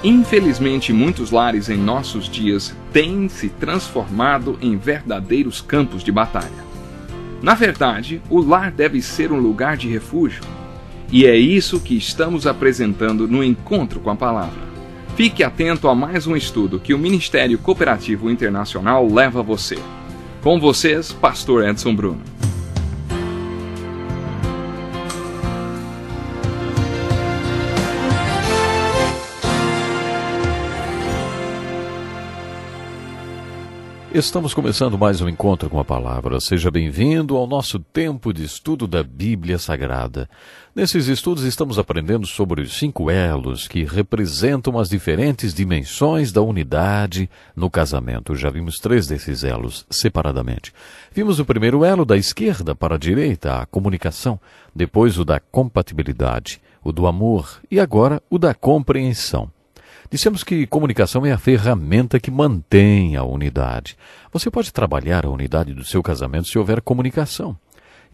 Infelizmente, muitos lares em nossos dias têm se transformado em verdadeiros campos de batalha. Na verdade, o lar deve ser um lugar de refúgio. E é isso que estamos apresentando no Encontro com a Palavra. Fique atento a mais um estudo que o Ministério Cooperativo Internacional leva a você. Com vocês, Pastor Edson Bruno. Estamos começando mais um Encontro com a Palavra. Seja bem-vindo ao nosso tempo de estudo da Bíblia Sagrada. Nesses estudos estamos aprendendo sobre os 5 elos que representam as diferentes dimensões da unidade no casamento. Já vimos 3 desses elos separadamente. Vimos o primeiro elo da esquerda para a direita, a comunicação, depois o da compatibilidade, o do amor e agora o da compreensão. Dissemos que comunicação é a ferramenta que mantém a unidade. Você pode trabalhar a unidade do seu casamento se houver comunicação.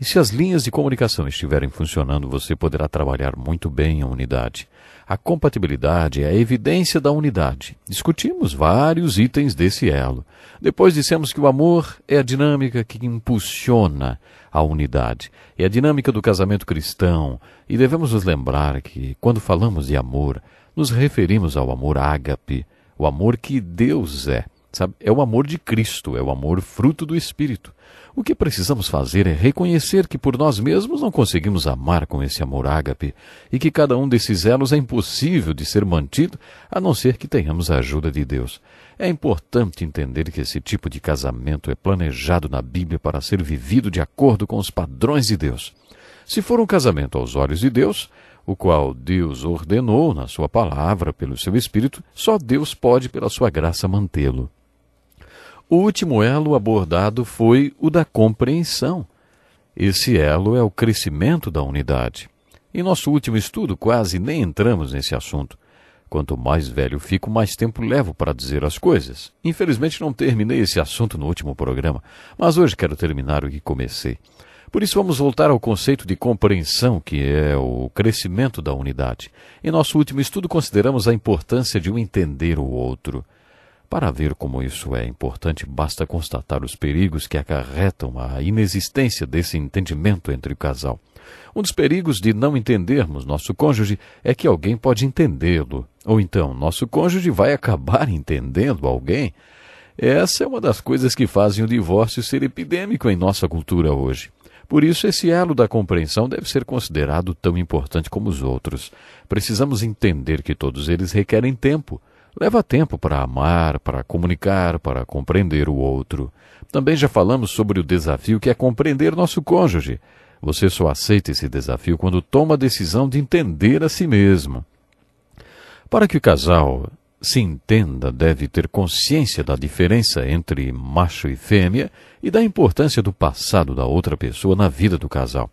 E se as linhas de comunicação estiverem funcionando, você poderá trabalhar muito bem a unidade. A compatibilidade é a evidência da unidade. Discutimos vários itens desse elo. Depois dissemos que o amor é a dinâmica que impulsiona a unidade. É a dinâmica do casamento cristão. E devemos nos lembrar que, quando falamos de amor, nos referimos ao amor ágape, o amor que Deus é. Sabe? É o amor de Cristo, é o amor fruto do Espírito. O que precisamos fazer é reconhecer que por nós mesmos não conseguimos amar com esse amor ágape e que cada um desses elos é impossível de ser mantido a não ser que tenhamos a ajuda de Deus. É importante entender que esse tipo de casamento é planejado na Bíblia para ser vivido de acordo com os padrões de Deus. Se for um casamento aos olhos de Deus, o qual Deus ordenou na sua palavra pelo seu Espírito, só Deus pode, pela sua graça, mantê-lo. O último elo abordado foi o da compreensão. Esse elo é o crescimento da unidade. Em nosso último estudo, quase nem entramos nesse assunto. Quanto mais velho fico, mais tempo levo para dizer as coisas. Infelizmente não terminei esse assunto no último programa, mas hoje quero terminar o que comecei. Por isso vamos voltar ao conceito de compreensão, que é o crescimento da unidade. Em nosso último estudo consideramos a importância de um entender o outro. Para ver como isso é importante, basta constatar os perigos que acarretam a inexistência desse entendimento entre o casal. Um dos perigos de não entendermos nosso cônjuge é que alguém pode entendê-lo, ou então nosso cônjuge vai acabar entendendo alguém. Essa é uma das coisas que fazem o divórcio ser epidêmico em nossa cultura hoje. Por isso, esse elo da compreensão deve ser considerado tão importante como os outros. Precisamos entender que todos eles requerem tempo. Leva tempo para amar, para comunicar, para compreender o outro. Também já falamos sobre o desafio que é compreender nosso cônjuge. Você só aceita esse desafio quando toma a decisão de entender a si mesmo. Para que o casal se entenda, deve ter consciência da diferença entre macho e fêmea e da importância do passado da outra pessoa na vida do casal.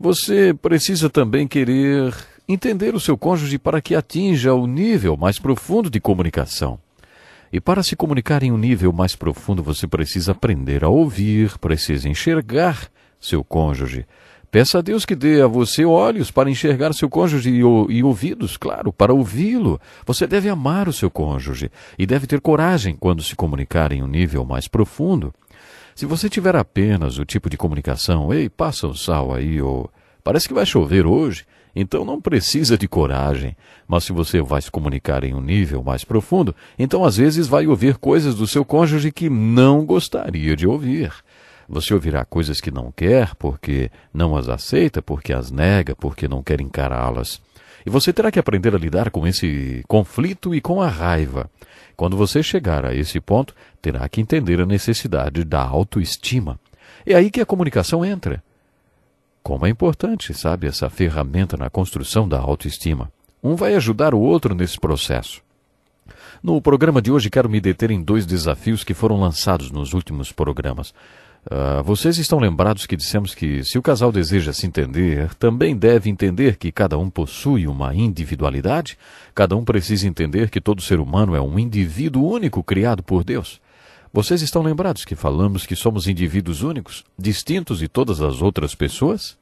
Você precisa também querer entender o seu cônjuge para que atinja o nível mais profundo de comunicação. E para se comunicar em um nível mais profundo, você precisa aprender a ouvir, precisa enxergar seu cônjuge. Peça a Deus que dê a você olhos para enxergar seu cônjuge e ouvidos, claro, para ouvi-lo. Você deve amar o seu cônjuge e deve ter coragem quando se comunicar em um nível mais profundo. Se você tiver apenas o tipo de comunicação, ei, passa o sal aí, ou parece que vai chover hoje, então não precisa de coragem. Mas se você vai se comunicar em um nível mais profundo, então às vezes vai ouvir coisas do seu cônjuge que não gostaria de ouvir. Você ouvirá coisas que não quer, porque não as aceita, porque as nega, porque não quer encará-las. E você terá que aprender a lidar com esse conflito e com a raiva. Quando você chegar a esse ponto, terá que entender a necessidade da autoestima. É aí que a comunicação entra. Como é importante, sabe, essa ferramenta na construção da autoestima. Um vai ajudar o outro nesse processo. No programa de hoje, quero me deter em 2 desafios que foram lançados nos últimos programas. Vocês estão lembrados que dissemos que se o casal deseja se entender, também deve entender que cada um possui uma individualidade? Cada um precisa entender que todo ser humano é um indivíduo único criado por Deus. Vocês estão lembrados que falamos que somos indivíduos únicos, distintos de todas as outras pessoas?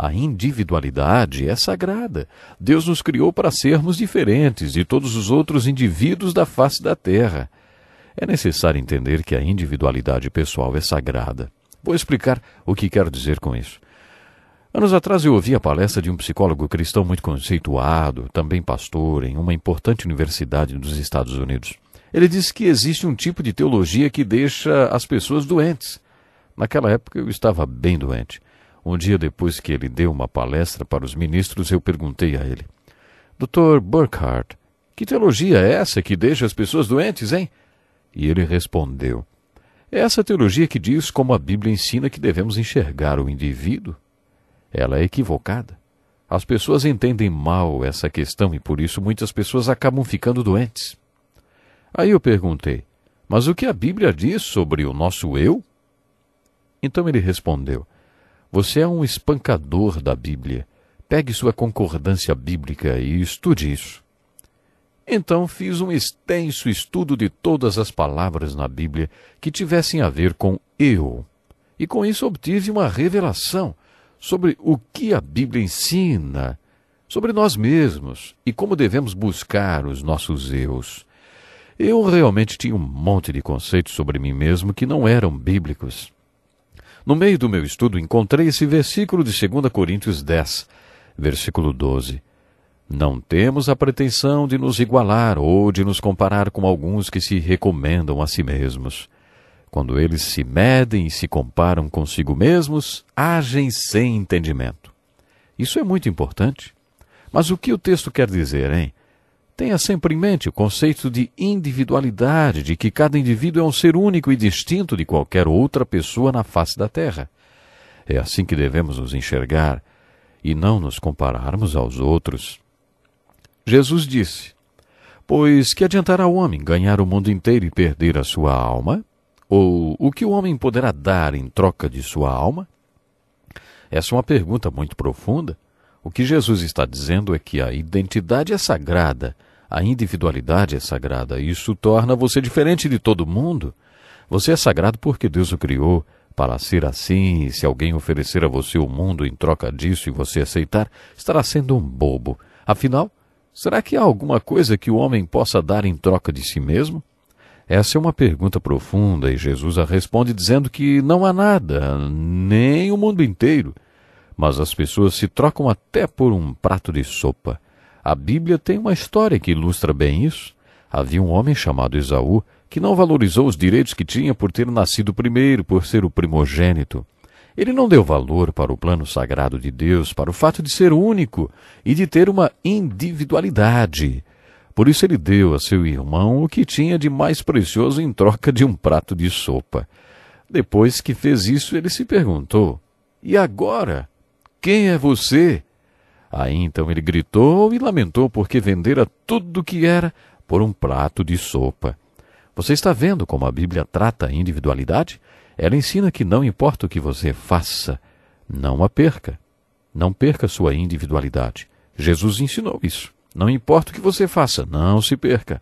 A individualidade é sagrada. Deus nos criou para sermos diferentes de todos os outros indivíduos da face da terra. É necessário entender que a individualidade pessoal é sagrada. Vou explicar o que quero dizer com isso. Anos atrás eu ouvi a palestra de um psicólogo cristão muito conceituado, também pastor, em uma importante universidade dos Estados Unidos. Ele disse que existe um tipo de teologia que deixa as pessoas doentes. Naquela época eu estava bem doente. Um dia depois que ele deu uma palestra para os ministros, eu perguntei a ele: Dr. Burkhardt, que teologia é essa que deixa as pessoas doentes, hein? E ele respondeu: é essa teologia que diz como a Bíblia ensina que devemos enxergar o indivíduo. Ela é equivocada. As pessoas entendem mal essa questão e por isso muitas pessoas acabam ficando doentes. Aí eu perguntei: mas o que a Bíblia diz sobre o nosso eu? Então ele respondeu: você é um espancador da Bíblia. Pegue sua concordância bíblica e estude isso. Então fiz um extenso estudo de todas as palavras na Bíblia que tivessem a ver com eu. E com isso obtive uma revelação sobre o que a Bíblia ensina sobre nós mesmos e como devemos buscar os nossos eus. Eu realmente tinha um monte de conceitos sobre mim mesmo que não eram bíblicos. No meio do meu estudo encontrei esse versículo de 2 Coríntios 10, versículo 12. Não temos a pretensão de nos igualar ou de nos comparar com alguns que se recomendam a si mesmos. Quando eles se medem e se comparam consigo mesmos, agem sem entendimento. Isso é muito importante. Mas o que o texto quer dizer, hein? Tenha sempre em mente o conceito de individualidade, de que cada indivíduo é um ser único e distinto de qualquer outra pessoa na face da terra. É assim que devemos nos enxergar e não nos compararmos aos outros. Jesus disse: pois que adiantará o homem ganhar o mundo inteiro e perder a sua alma? Ou o que o homem poderá dar em troca de sua alma? Essa é uma pergunta muito profunda. O que Jesus está dizendo é que a identidade é sagrada, a individualidade é sagrada. Isso torna você diferente de todo mundo. Você é sagrado porque Deus o criou para ser assim, e se alguém oferecer a você o mundo em troca disso e você aceitar, estará sendo um bobo. Afinal, será que há alguma coisa que o homem possa dar em troca de si mesmo? Essa é uma pergunta profunda e Jesus a responde dizendo que não há nada, nem o mundo inteiro. Mas as pessoas se trocam até por um prato de sopa. A Bíblia tem uma história que ilustra bem isso. Havia um homem chamado Esaú que não valorizou os direitos que tinha por ter nascido primeiro, por ser o primogênito. Ele não deu valor para o plano sagrado de Deus, para o fato de ser único e de ter uma individualidade. Por isso ele deu a seu irmão o que tinha de mais precioso em troca de um prato de sopa. Depois que fez isso, ele se perguntou: e agora? Quem é você? Aí então ele gritou e lamentou porque vendera tudo o que era por um prato de sopa. Você está vendo como a Bíblia trata a individualidade? Ela ensina que não importa o que você faça, não a perca. Não perca sua individualidade. Jesus ensinou isso. Não importa o que você faça, não se perca.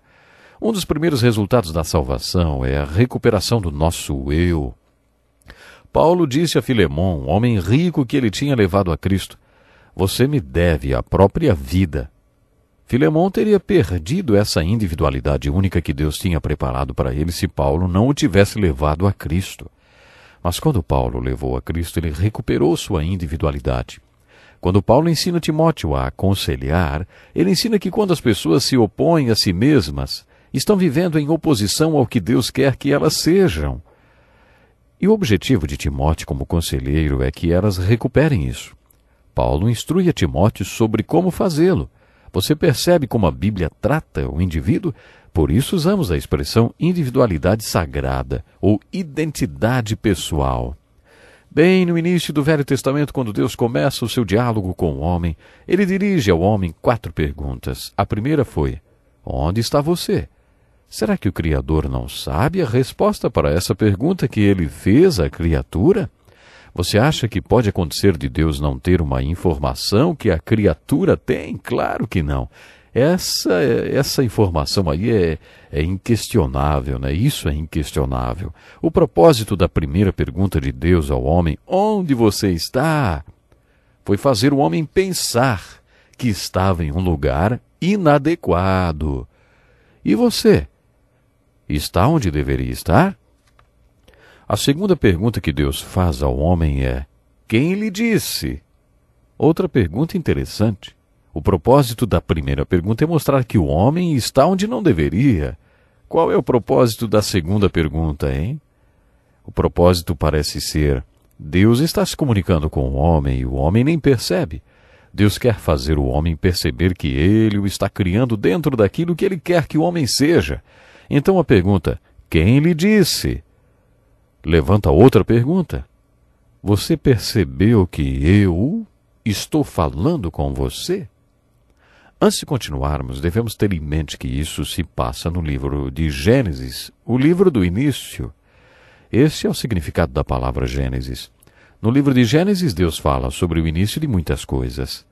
Um dos primeiros resultados da salvação é a recuperação do nosso eu. Paulo disse a Filemon, um homem rico que ele tinha levado a Cristo: você me deve a própria vida. Filemon teria perdido essa individualidade única que Deus tinha preparado para ele se Paulo não o tivesse levado a Cristo. Mas quando Paulo levou a Cristo, ele recuperou sua individualidade. Quando Paulo ensina Timóteo a aconselhar, ele ensina que quando as pessoas se opõem a si mesmas, estão vivendo em oposição ao que Deus quer que elas sejam. E o objetivo de Timóteo como conselheiro é que elas recuperem isso. Paulo instrui a Timóteo sobre como fazê-lo. Você percebe como a Bíblia trata o indivíduo? Por isso usamos a expressão individualidade sagrada ou identidade pessoal. Bem no início do Velho Testamento, quando Deus começa o seu diálogo com o homem, ele dirige ao homem 4 perguntas. A primeira foi: onde está você? Será que o Criador não sabe a resposta para essa pergunta que ele fez à criatura? Você acha que pode acontecer de Deus não ter uma informação que a criatura tem? Claro que não. Essa informação aí é inquestionável, né? Isso é inquestionável. O propósito da primeira pergunta de Deus ao homem: onde você está? foi fazer o homem pensar que estava em um lugar inadequado. E você? Está onde deveria estar? A segunda pergunta que Deus faz ao homem é: quem lhe disse? Outra pergunta interessante. O propósito da primeira pergunta é mostrar que o homem está onde não deveria. Qual é o propósito da segunda pergunta, hein? O propósito parece ser: Deus está se comunicando com o homem e o homem nem percebe. Deus quer fazer o homem perceber que ele o está criando dentro daquilo que ele quer que o homem seja. Então a pergunta: quem lhe disse? Levanta outra pergunta. Você percebeu que eu estou falando com você? Antes de continuarmos, devemos ter em mente que isso se passa no livro de Gênesis, o livro do início. Esse é o significado da palavra Gênesis. No livro de Gênesis, Deus fala sobre o início de muitas coisas.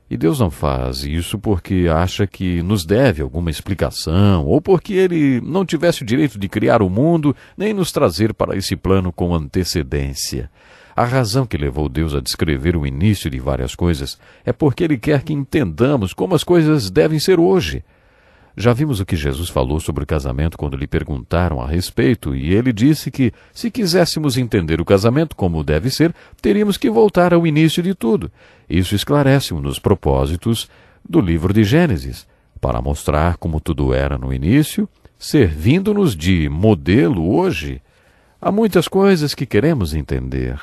E Deus não faz isso porque acha que nos deve alguma explicação, ou porque Ele não tivesse o direito de criar o mundo, nem nos trazer para esse plano com antecedência. A razão que levou Deus a descrever o início de várias coisas é porque Ele quer que entendamos como as coisas devem ser hoje. Já vimos o que Jesus falou sobre o casamento quando lhe perguntaram a respeito, e ele disse que, se quiséssemos entender o casamento como deve ser, teríamos que voltar ao início de tudo. Isso esclarece um dos propósitos do livro de Gênesis, para mostrar como tudo era no início, servindo-nos de modelo hoje. Há muitas coisas que queremos entender,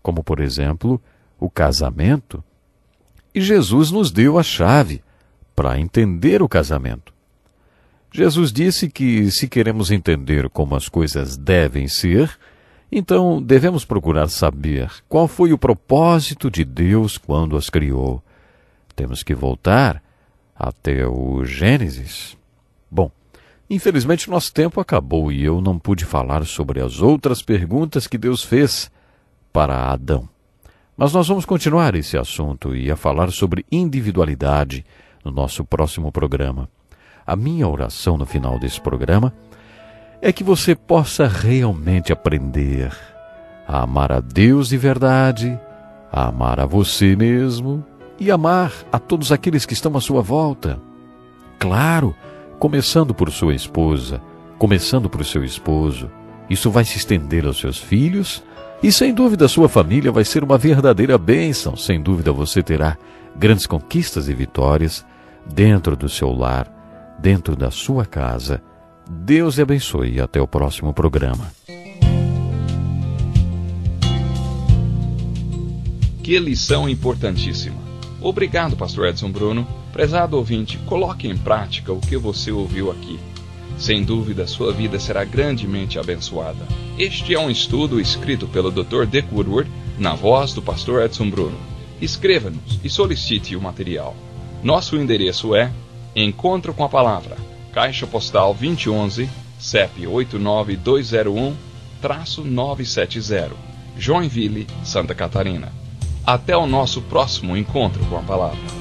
como, por exemplo, o casamento. E Jesus nos deu a chave para entender o casamento. Jesus disse que, se queremos entender como as coisas devem ser, então devemos procurar saber qual foi o propósito de Deus quando as criou. Temos que voltar até o Gênesis. Bom, infelizmente nosso tempo acabou e eu não pude falar sobre as outras perguntas que Deus fez para Adão. Mas nós vamos continuar esse assunto e a falar sobre individualidade no nosso próximo programa. A minha oração no final desse programa é que você possa realmente aprender a amar a Deus de verdade, a amar a você mesmo e amar a todos aqueles que estão à sua volta. Claro, começando por sua esposa, começando por seu esposo. Isso vai se estender aos seus filhos e, sem dúvida, a sua família vai ser uma verdadeira bênção. Sem dúvida, você terá grandes conquistas e vitórias dentro do seu lar, dentro da sua casa. Deus lhe abençoe e até o próximo programa. Que lição importantíssima. Obrigado, Pastor Edson Bruno. Prezado ouvinte, coloque em prática o que você ouviu aqui. Sem dúvida, sua vida será grandemente abençoada. Este é um estudo escrito pelo Dr. Dick Woodward, na voz do Pastor Edson Bruno. Escreva-nos e solicite o material. Nosso endereço é Encontro com a Palavra, Caixa Postal 2011, CEP 89201-970, Joinville, Santa Catarina. Até o nosso próximo Encontro com a Palavra.